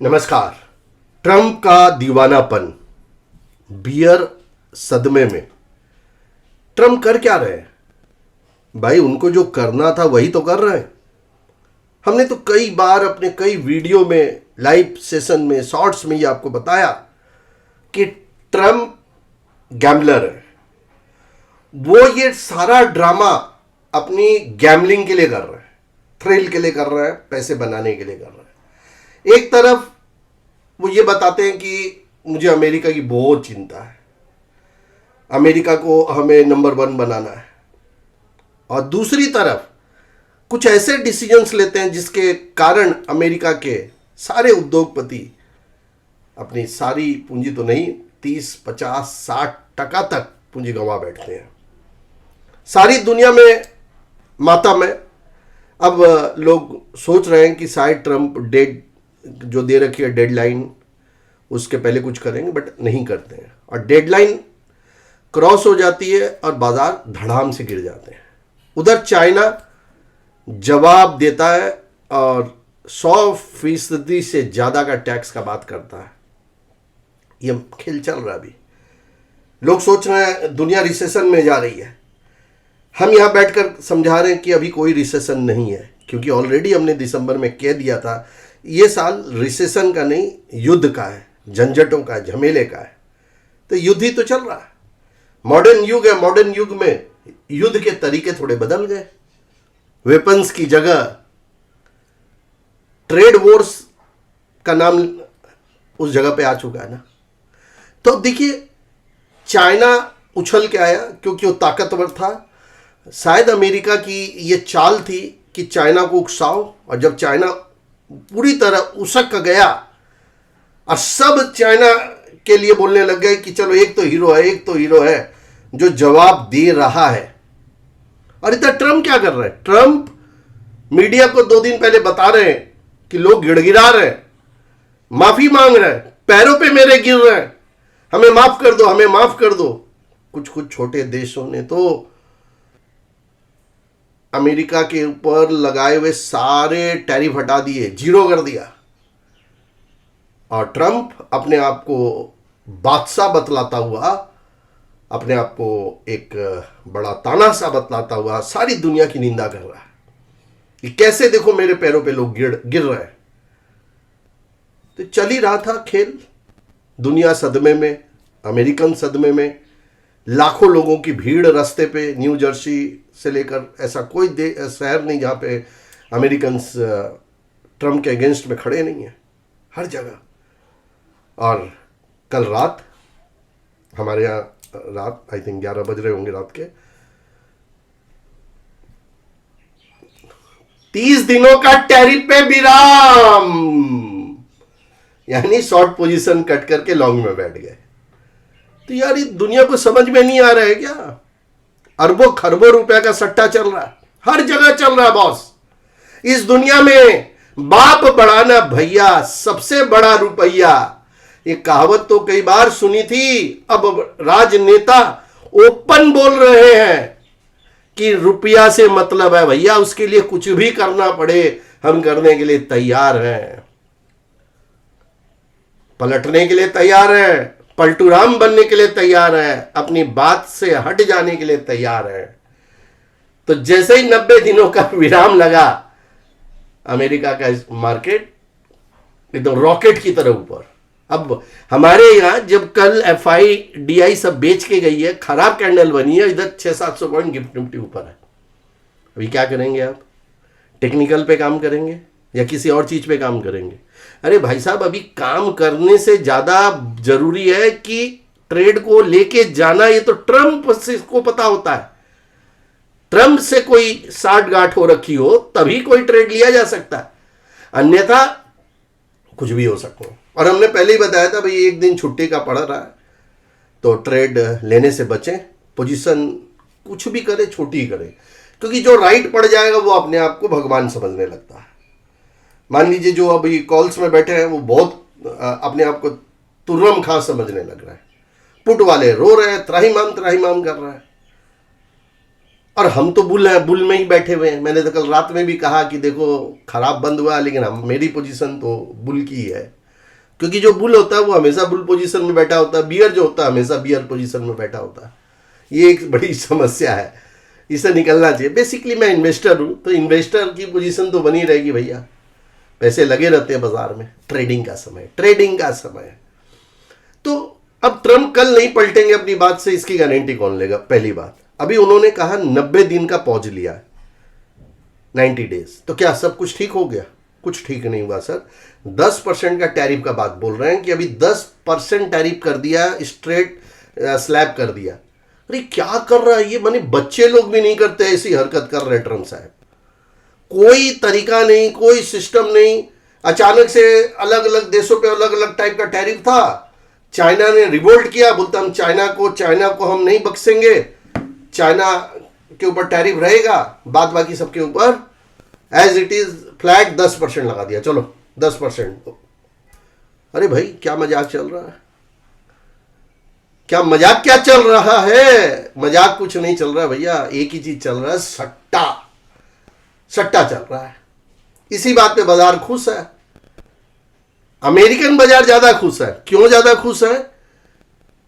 नमस्कार। ट्रंप का दीवानापन, बियर सदमे में। ट्रंप कर क्या रहे हैं भाई? उनको जो करना था वही तो कर रहे हैं। हमने तो कई बार अपने कई वीडियो में, लाइव सेशन में, शॉर्ट्स में ये आपको बताया कि ट्रंप गैम्बलर है। वो ये सारा ड्रामा अपनी गैम्बलिंग के लिए कर रहे हैं, थ्रिल के लिए कर रहे हैं, पैसे बनाने के लिए कर रहे हैं। एक तरफ वो ये बताते हैं कि मुझे अमेरिका की बहुत चिंता है, अमेरिका को हमें नंबर 1 बनाना है, और दूसरी तरफ कुछ ऐसे डिसीजंस लेते हैं जिसके कारण अमेरिका के सारे उद्योगपति अपनी सारी पूंजी तो नहीं, 30, 50, 60% तक पूंजी गंवा बैठते हैं। सारी दुनिया में मातम है। अब लोग सोच रहे हैं कि शायद ट्रंप डेट जो दे रखी है डेडलाइन, उसके पहले कुछ करेंगे, बट नहीं करते हैं। और डेडलाइन क्रॉस हो जाती है और बाजार धड़ाम से गिर जाते हैं। उधर चाइना जवाब देता है और 100% से ज़्यादा का टैक्स का बात करता है। ये खेल चल रहा है अभी। लोग सोच रहे हैं दुनिया रिसेशन में जा रही है। हम यहाँ बैठकर समझा रहे हैं कि अभी कोई रिसेशन नहीं है, क्योंकि ऑलरेडी हमने दिसंबर में कह दिया था ये साल रिसेशन का नहीं, युद्ध का है, झंझटों का है, झमेले का है। तो युद्ध ही तो चल रहा है। मॉडर्न युग है। मॉडर्न युग में युद्ध के तरीके थोड़े बदल गए। वेपन्स की जगह ट्रेड वॉर्स का नाम उस जगह पे आ चुका है ना। तो देखिए, चाइना उछल के आया क्योंकि वो ताकतवर था। शायद अमेरिका की ये चाल थी कि चाइना को उकसाओ, और जब चाइना पूरी तरह उसक गया और सब चाइना के लिए बोलने लग गए कि चलो एक तो हीरो है, एक तो हीरो है जो जवाब दे रहा है। और इधर ट्रंप क्या कर रहे हैं? ट्रंप मीडिया को 2 दिन पहले बता रहे हैं कि लोग गिड़गिड़ा रहे हैं, माफी मांग रहे हैं, पैरों पे मेरे गिर रहे हैं, हमें माफ कर दो, हमें माफ कर दो। कुछ कुछ छोटे देशों ने तो अमेरिका के ऊपर लगाए हुए सारे टैरिफ हटा दिए, जीरो कर दिया। और ट्रंप अपने आप को बादशाह बतलाता हुआ, अपने आप को एक बड़ा तानाशाह बतलाता हुआ सारी दुनिया की निंदा कर रहा है कि कैसे देखो मेरे पैरों पे लोग गिर रहे हैं। तो चल ही रहा था खेल। दुनिया सदमे में, अमेरिकन सदमे में, लाखों लोगों की भीड़ रास्ते पे। न्यू जर्सी से लेकर ऐसा कोई शहर नहीं जहाँ पे अमेरिकन ट्रंप के अगेंस्ट में खड़े नहीं हैं, हर जगह। और कल रात, हमारे यहाँ रात आई थिंक 11 बज रहे होंगे रात के, 30 दिनों का टैरिफ पे विराम, यानी शॉर्ट पोजीशन कट करके लॉन्ग में बैठ गए। तो यार ये दुनिया को समझ में नहीं आ रहा है क्या? अरबों खरबों रुपया का सट्टा चल रहा है, हर जगह चल रहा है बॉस। इस दुनिया में बाप बढ़ाना भैया सबसे बड़ा रुपया। ये कहावत तो कई बार सुनी थी। अब राजनेता ओपन बोल रहे हैं कि रुपया से मतलब है भैया, उसके लिए कुछ भी करना पड़े हम करने के लिए तैयार हैं, पलटने के लिए तैयार हैं, पलटूराम बनने के लिए तैयार है, अपनी बात से हट जाने के लिए तैयार है। तो जैसे ही 90 दिनों का विराम लगा, अमेरिका का मार्केट एकदम रॉकेट की तरह ऊपर। अब हमारे यहां जब कल FIDI सब बेच के गई है, खराब कैंडल बनी है, इधर 600-700 पॉइंट गिफ्ट निफ्टी ऊपर है। अभी क्या करेंगे आप? टेक्निकल पे काम करेंगे या किसी और चीज पे काम करेंगे? अरे भाई साहब, अभी काम करने से ज्यादा जरूरी है कि ट्रेड को लेके जाना। ये तो ट्रंप से को पता होता है। ट्रंप से कोई साठ गांठ हो रखी हो तभी कोई ट्रेड लिया जा सकता है, अन्यथा कुछ भी हो सकता है। और हमने पहले ही बताया था भाई, एक दिन छुट्टी का पड़ रहा है तो ट्रेड लेने से बचें। पोजीशन कुछ भी करे, छोटी ही करे, क्योंकि जो राइट पड़ जाएगा वो अपने आप को भगवान समझने लगता है। मान लीजिए जो अभी कॉल्स में बैठे हैं वो बहुत अपने आप को तुर्रम खां समझने लग रहा है। पुट वाले रो रहे हैं, त्राहिमाम कर रहा है, और हम तो बुल में ही बैठे हुए हैं। मैंने तो कल रात में भी कहा कि देखो खराब बंद हुआ, लेकिन हम मेरी पोजीशन तो बुल की है। क्योंकि जो बुल होता है वो हमेशा बुल पोजीशन में बैठा होता है, बियर जो होता है हमेशा बियर पोजीशन में बैठा होता है। ये एक बड़ी समस्या है, इसे निकलना चाहिए। बेसिकली मैं इन्वेस्टर हूँ, तो इन्वेस्टर की पोजीशन तो बनी रहेगी भैया, पैसे लगे रहते हैं बाजार में, ट्रेडिंग का समय, ट्रेडिंग का समय है। तो अब ट्रम्प कल नहीं पलटेंगे अपनी बात से, इसकी गारंटी कौन लेगा? पहली बात, अभी उन्होंने कहा 90 दिन का पॉज लिया है, 90 डेज, तो क्या सब कुछ ठीक हो गया? कुछ ठीक नहीं हुआ सर। 10% का टैरिफ का बात बोल रहे हैं कि अभी 10% टैरिफ कर दिया, स्ट्रेट स्लैब कर दिया। अरे क्या कर रहा है ये? माने बच्चे लोग भी नहीं करते ऐसी हरकत कर रहे ट्रम्प साहब। कोई तरीका नहीं, कोई सिस्टम नहीं। अचानक से अलग अलग देशों पे अलग अलग टाइप का टैरिफ था, चाइना ने रिवोल्ट किया, बोलता हम चाइना को हम नहीं बख्शेंगे, चाइना के ऊपर टैरिफ रहेगा, बाद बाकी सबके ऊपर एज इट इज फ्लैट 10% लगा दिया, चलो 10%। अरे भाई क्या मजाक चल रहा है? क्या मजाक क्या चल रहा है? मजाक कुछ नहीं चल रहा है भैया, एक ही चीज चल रहा है, सट्टा। सट्टा चल रहा है। इसी बात पे बाजार खुश है। अमेरिकन बाजार ज्यादा खुश है। क्यों ज्यादा खुश है?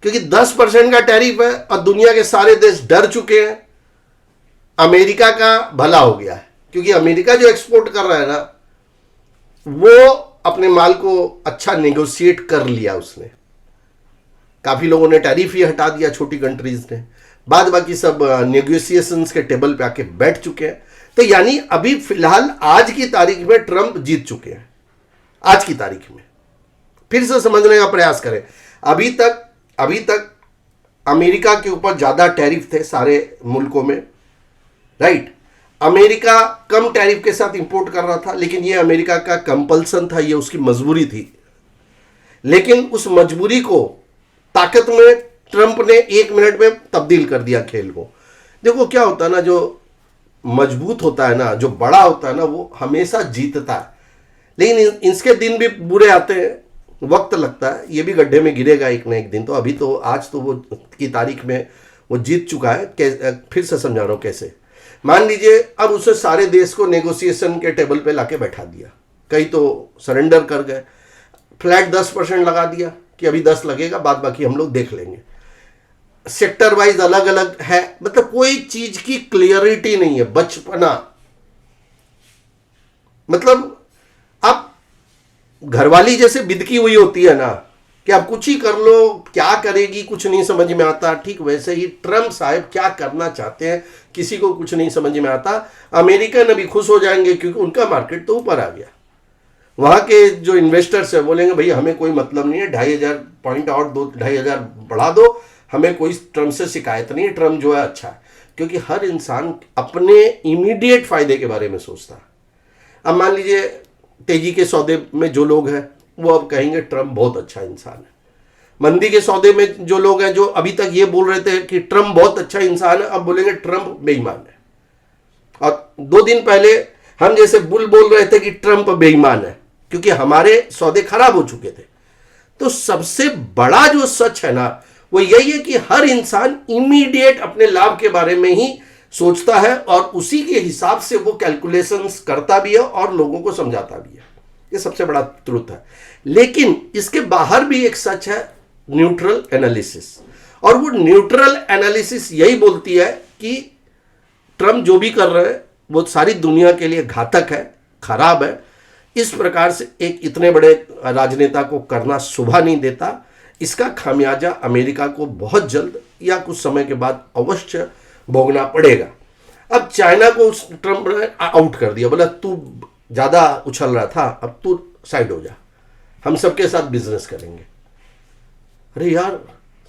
क्योंकि 10% का टैरिफ है और दुनिया के सारे देश डर चुके हैं। अमेरिका का भला हो गया है, क्योंकि अमेरिका जो एक्सपोर्ट कर रहा है ना, वो अपने माल को अच्छा नेगोशिएट कर लिया उसने। काफी लोगों ने टैरिफ ही हटा दिया, छोटी कंट्रीज ने, बाद बाकी सब नेगोशिएशंस के टेबल पे आके बैठ चुके हैं। तो यानी अभी फिलहाल आज की तारीख में ट्रम्प जीत चुके हैं। आज की तारीख में फिर से समझने का प्रयास करें। अभी तक अमेरिका के ऊपर ज्यादा टैरिफ थे सारे मुल्कों में, राइट। अमेरिका कम टैरिफ के साथ इंपोर्ट कर रहा था, लेकिन ये अमेरिका का कंपल्सन था, ये उसकी मजबूरी थी। लेकिन उस मजबूरी को ताकत में ट्रंप ने 1 मिनट में तब्दील कर दिया खेल को। देखो क्या होता है ना, जो मजबूत होता है ना, जो बड़ा होता है ना, वो हमेशा जीतता है। लेकिन इसके दिन भी बुरे आते हैं, वक्त लगता है, ये भी गड्ढे में गिरेगा एक ना एक दिन। तो अभी तो आज तो वो की तारीख में वो जीत चुका है। फिर से समझा रहा हूं कैसे। मान लीजिए अब उसे सारे देश को नेगोशिएशन के टेबल पे लाके बैठा दिया, कई तो सरेंडर कर गए, फ्लैट 10% लगा दिया कि अभी 10 लगेगा, बाद बाकी हम लोग देख लेंगे। सेक्टर वाइज अलग अलग है, मतलब कोई चीज की क्लियरिटी नहीं है, बचपना। मतलब आप घरवाली जैसे बिदकी हुई होती है ना कि आप कुछ ही कर लो, क्या करेगी कुछ नहीं समझ में आता, ठीक वैसे ही ट्रम्प साहब क्या करना चाहते हैं किसी को कुछ नहीं समझ में आता। अमेरिकन अभी खुश हो जाएंगे क्योंकि उनका मार्केट तो ऊपर आ गया। वहां के जो इन्वेस्टर्स है बोलेंगे भैया हमें कोई मतलब नहीं है, 2,500 पॉइंट और 2,500 बढ़ा दो, हमें कोई ट्रम्प से शिकायत नहीं है, ट्रम्प जो है अच्छा है। क्योंकि हर इंसान अपने इमीडिएट फायदे के बारे में सोचता है। अब मान लीजिए तेजी के सौदे में जो लोग हैं वो अब कहेंगे ट्रम्प बहुत अच्छा इंसान है। मंदी के सौदे में जो लोग हैं, जो अभी तक ये बोल रहे थे कि ट्रम्प बहुत अच्छा इंसान है, अब बोलेंगे ट्रम्प बेईमान है। और 2 दिन पहले हम जैसे बुल बोल रहे थे कि ट्रम्प बेईमान है, क्योंकि हमारे सौदे खराब हो चुके थे। तो सबसे बड़ा जो सच है ना, वो यही है कि हर इंसान इमीडिएट अपने लाभ के बारे में ही सोचता है और उसी के हिसाब से वो कैलकुलेशंस करता भी है और लोगों को समझाता भी है। ये सबसे बड़ा ट्रुथ है। लेकिन इसके बाहर भी एक सच है, न्यूट्रल एनालिसिस। और वो न्यूट्रल एनालिसिस यही बोलती है कि ट्रम्प जो भी कर रहे हैं वो सारी दुनिया के लिए घातक है, खराब है। इस प्रकार से एक इतने बड़े राजनेता को करना शोभा नहीं देता। इसका खामियाजा अमेरिका को बहुत जल्द या कुछ समय के बाद अवश्य भोगना पड़ेगा। अब चाइना को ट्रम्प ने आउट कर दिया, बोला तू ज्यादा उछल रहा था, अब तू साइड हो जा, हम सबके साथ बिजनेस करेंगे। अरे यार,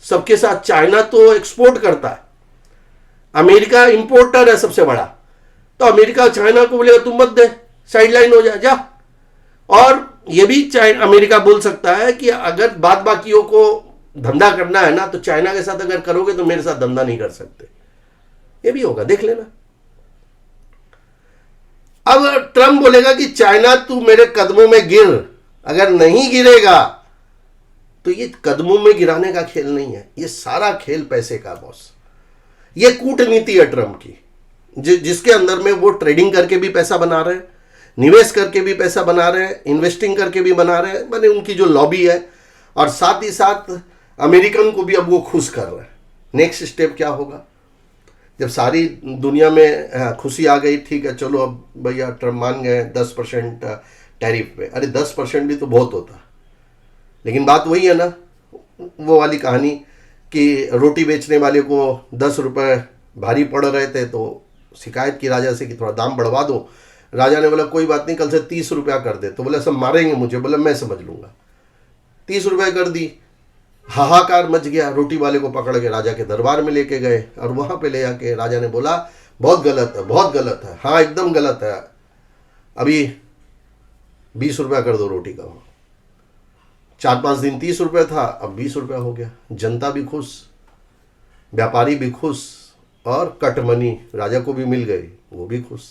सबके साथ? चाइना तो एक्सपोर्ट करता है, अमेरिका इंपोर्टर है सबसे बड़ा। तो अमेरिका चाइना को बोलेगा तुम मत दे, साइडलाइन हो जा। और यह भी अमेरिका बोल सकता है कि अगर बाद बाकियों को धंधा करना है ना, तो चाइना के साथ अगर करोगे तो मेरे साथ धंधा नहीं कर सकते। ये भी होगा, देख लेना। अब ट्रम्प बोलेगा कि चाइना तू मेरे कदमों में गिर, अगर नहीं गिरेगा तो ये कदमों में गिराने का खेल नहीं है, ये सारा खेल पैसे का बॉस। ये कूटनीति है ट्रम्प की, जिसके अंदर में वो ट्रेडिंग करके भी पैसा बना रहे हैं, निवेश करके भी पैसा बना रहे हैं, इन्वेस्टिंग करके भी बना रहे हैं, माने उनकी जो लॉबी है, और साथ ही साथ अमेरिकन को भी अब वो खुश कर रहे हैं। नेक्स्ट स्टेप क्या होगा? जब सारी दुनिया में खुशी आ गई, ठीक है चलो अब भैया ट्रम्प मान गए 10% टैरिफ पे, अरे 10% भी तो बहुत होता। लेकिन बात वही है ना, वो वाली कहानी कि रोटी बेचने वाले को 10 रुपये भारी पड़ रहे थे तो शिकायत की राजा से कि थोड़ा दाम बढ़वा दो। राजा ने बोला कोई बात नहीं, कल से 30 रुपया कर दे। तो बोला सब मारेंगे मुझे, बोला मैं समझ लूँगा। 30 रुपये कर दी, हाहाकार मच गया। रोटी वाले को पकड़ के राजा के दरबार में लेके गए और वहाँ पे ले आके राजा ने बोला बहुत गलत है, बहुत गलत है, हाँ एकदम गलत है, अभी 20 रुपया कर दो रोटी का। 4-5 दिन 30 रुपये था, अब 20 रुपया हो गया। जनता भी खुश, व्यापारी भी खुश, और कट मनी राजा को भी मिल गई, वो भी खुश।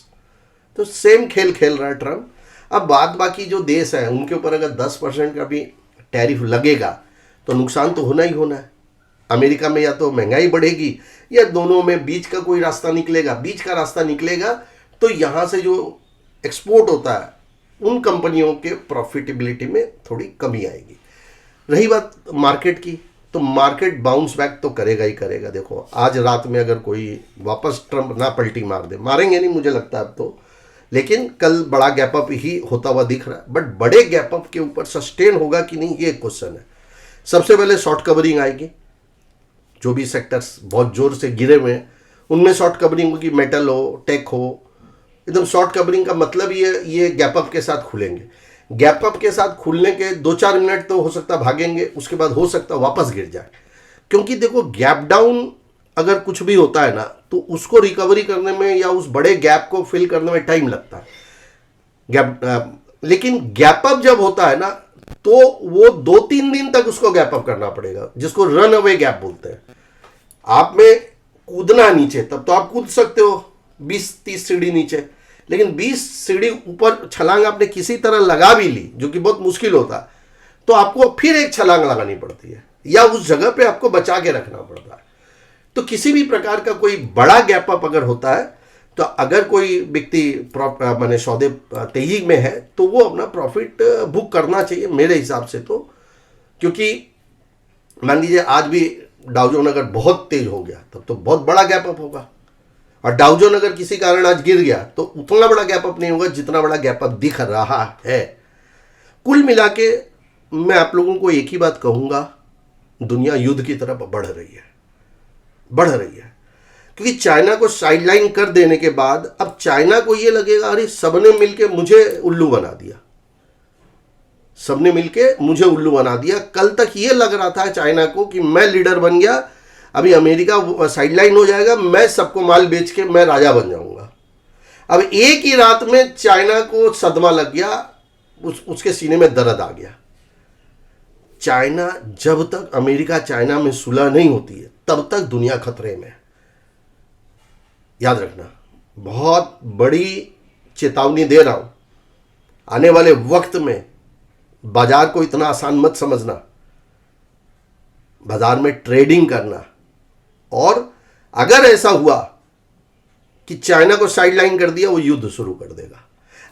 तो सेम खेल खेल रहा है ट्रम्प। अब बात बाकी जो देश है उनके ऊपर अगर 10% का भी टैरिफ लगेगा तो नुकसान तो होना ही होना है। अमेरिका में या तो महंगाई बढ़ेगी या दोनों में बीच का कोई रास्ता निकलेगा। बीच का रास्ता निकलेगा तो यहाँ से जो एक्सपोर्ट होता है उन कंपनियों के प्रॉफिटेबिलिटी में थोड़ी कमी आएगी। रही बात मार्केट की, तो मार्केट बाउंस बैक तो करेगा ही करेगा। देखो आज रात में अगर कोई वापस ट्रम्प ना पलटी मार दे, मारेंगे नहीं मुझे लगता है अब तो, लेकिन कल बड़ा गैप अप ही होता हुआ दिख रहा है। बट बड़े गैप अप के ऊपर सस्टेन होगा कि नहीं, ये क्वेश्चन है। सबसे पहले शॉर्ट कवरिंग आएगी। जो भी सेक्टर्स बहुत जोर से गिरे हुए हैं उनमें शॉर्ट कवरिंग होगी। मेटल हो, टेक हो, एकदम शॉर्ट कवरिंग का मतलब ये गैप अप के साथ खुलेंगे। गैप अप के साथ खुलने के 2-4 मिनट तो हो सकता भागेंगे, उसके बाद हो सकता वापस गिर जाए। क्योंकि देखो गैप डाउन अगर कुछ भी होता है ना तो उसको रिकवरी करने में या उस बड़े गैप को फिल करने में टाइम लगता है। लेकिन गैप अप जब होता है ना तो वो 2-3 दिन तक उसको गैप अप करना पड़ेगा, जिसको रन अवे गैप बोलते हैं। आप में कूदना नीचे तब तो आप कूद सकते हो 20-30 सीढ़ी नीचे, लेकिन 20 सीढ़ी ऊपर छलांग आपने किसी तरह लगा भी ली, जो कि बहुत मुश्किल होता है, तो आपको फिर एक छलांग लगानी पड़ती है या उस जगह पे आपको बचा के रखना पड़ता है। तो किसी भी प्रकार का कोई बड़ा गैप अप अगर होता है तो अगर कोई व्यक्ति माने सौदे तेजी में है तो वो अपना प्रॉफिट बुक करना चाहिए मेरे हिसाब से। तो क्योंकि मान लीजिए आज भी डाउजोन अगर बहुत तेज हो गया तब तो बहुत बड़ा गैप अप होगा, और डाउजोन अगर किसी कारण आज गिर गया तो उतना बड़ा गैप अप नहीं होगा जितना बड़ा गैप अप दिख रहा है। कुल मिला के मैं आप लोगों को एक ही बात कहूंगा, दुनिया युद्ध की तरफ बढ़ रही है, बढ़ रही है। क्योंकि चाइना को साइडलाइन कर देने के बाद अब चाइना को यह लगेगा अरे सबने मिलके मुझे उल्लू बना दिया, सबने मिलके मुझे उल्लू बना दिया। कल तक ये लग रहा था चाइना को कि मैं लीडर बन गया, अभी अमेरिका साइडलाइन हो जाएगा, मैं सबको माल बेच के मैं राजा बन जाऊंगा। अब एक ही रात में चाइना को सदमा लग गया, उसके सीने में दर्द आ गया। चाइना जब तक अमेरिका चाइना में सुलह नहीं होती है तब तक दुनिया खतरे में। याद रखना, बहुत बड़ी चेतावनी दे रहा हूं, आने वाले वक्त में बाजार को इतना आसान मत समझना। बाजार में ट्रेडिंग करना, और अगर ऐसा हुआ कि चाइना को साइडलाइन कर दिया वो युद्ध शुरू कर देगा।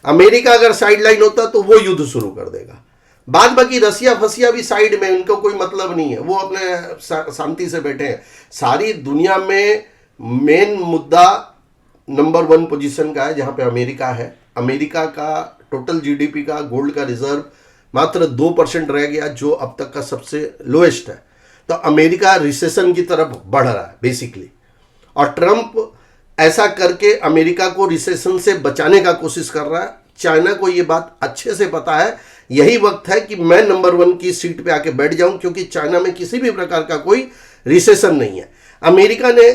अमेरिका अगर साइडलाइन होता तो वो युद्ध शुरू कर देगा। बाद बाकी रसिया फसिया भी साइड में, उनको कोई मतलब नहीं है, वो अपने शांति से बैठे हैं। सारी दुनिया में मेन मुद्दा नंबर 1 पोजीशन का है जहां पे अमेरिका है। अमेरिका का टोटल जीडीपी का गोल्ड का रिजर्व मात्र 2% रह गया, जो अब तक का सबसे लोएस्ट है। तो अमेरिका रिसेशन की तरफ बढ़ रहा है बेसिकली, और ट्रंप ऐसा करके अमेरिका को रिसेशन से बचाने का कोशिश कर रहा है। चाइना को ये बात अच्छे से पता है, यही वक्त है कि मैं नंबर 1 की सीट पे आके बैठ जाऊं, क्योंकि चाइना में किसी भी प्रकार का कोई रिसेशन नहीं है। अमेरिका ने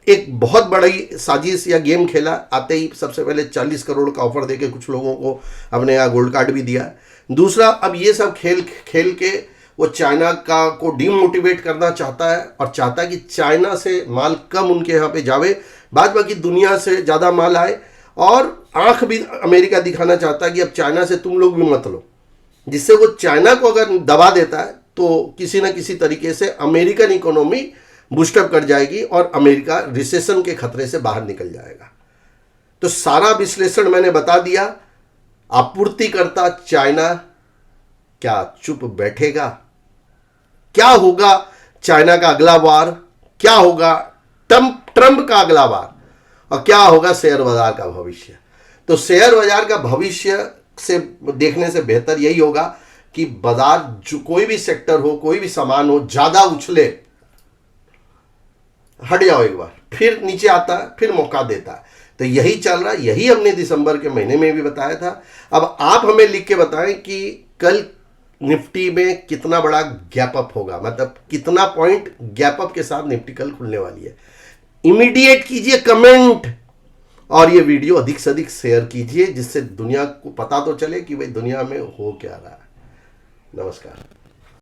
एक बहुत बड़ी साजिश या गेम खेला, आते ही सबसे पहले 40 करोड़ का ऑफर देके कुछ लोगों को अपने यहाँ गोल्ड कार्ड भी दिया। दूसरा, अब ये सब खेल के वो चाइना का को डीमोटिवेट करना चाहता है, और चाहता है कि चाइना से माल कम उनके यहाँ पे जावे, बाद बाकी दुनिया से ज़्यादा माल आए, और आंख भी अमेरिका दिखाना चाहता है कि अब चाइना से तुम लोग भी मत लो, जिससे वो चाइना को अगर दबा देता है तो किसी न किसी तरीके से अमेरिकन इकोनॉमी बूस्टअप कर जाएगी और अमेरिका रिसेशन के खतरे से बाहर निकल जाएगा। तो सारा विश्लेषण मैंने बता दिया। आपूर्तिकर्ता चाइना क्या चुप बैठेगा? क्या होगा चाइना का अगला वार? क्या होगा ट्रंप का अगला वार? और क्या होगा शेयर बाजार का भविष्य? तो शेयर बाजार का भविष्य से देखने से बेहतर यही होगा कि बाजार जो कोई भी सेक्टर हो, कोई भी सामान हो, ज्यादा उछले, हट जाओ एक बार, फिर नीचे आता है, फिर मौका देता है। तो यही चल रहा है, यही हमने दिसंबर के महीने में भी बताया था। अब आप हमें लिख के बताएं कि कल निफ्टी में कितना बड़ा गैप अप होगा, मतलब कितना पॉइंट गैप अप के साथ निफ्टी कल खुलने वाली है। इमीडिएट कीजिए कमेंट और ये वीडियो अधिक से अधिक शेयर कीजिए, जिससे दुनिया को पता तो चले कि भाई दुनिया में हो क्या रहा है। नमस्कार।